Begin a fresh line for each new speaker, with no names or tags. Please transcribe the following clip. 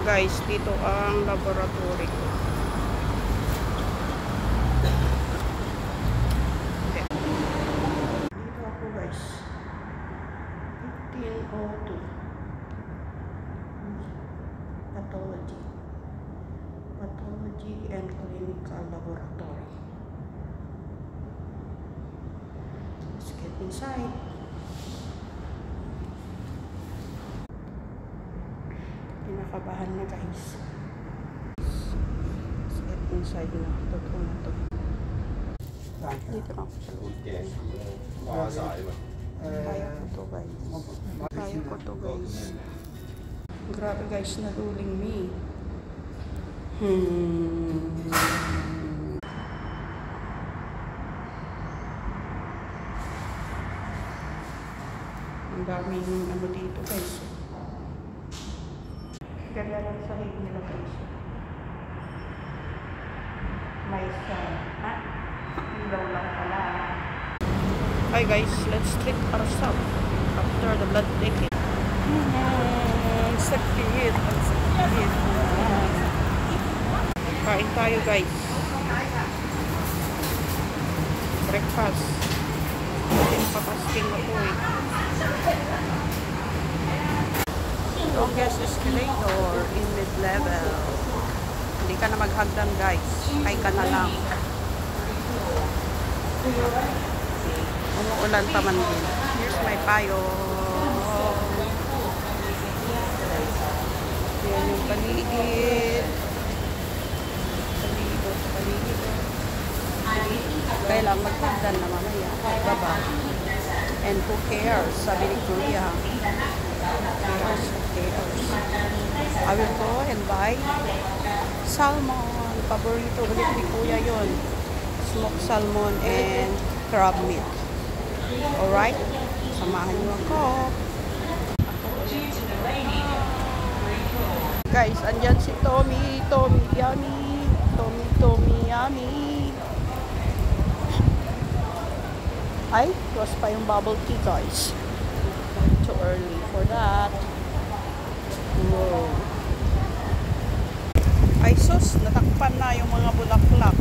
Guys, dito ang laboratory ko. Dito ako guys. 1502. Pathology and clinical laboratory. Let's get inside. Kinakabahan na guys. Let's get inside na. Totoo na to. Dito lang sa loob. Kaya ko to guys. Kaya ko to guys. Grabe guys, naduling me. Ang daming ano dito guys. Ganda lang sa hig nila guys. May sun. Ha? Ilaw lang pala. Hi guys, let's treat ourselves after the blood taking. Sakit. Ang sakit. Kain tayo guys. Breakfast. Papasting ako eh. Longest escalator in mid-level. Hindi ka na maghagdan guys. Kay ka na lang. Umuulan pa man din. Here's my payo. Yan yung paligid. Paligid. Kaya lang maghagdan na mamaya. Baba. And who cares? Sabi ni Kuya. Cares. I will go and buy salmon. Paborito ulit ni Kuya yun. Smoked salmon and crab meat. Alright? Samahan niyo ako. Guys, andyan si Tommy Yummy. Tommy Yummy. Ay, close pa yung bubble tea guys. Too early for that. Whoa. Ay sus, natakpan na yung mga bulaklak.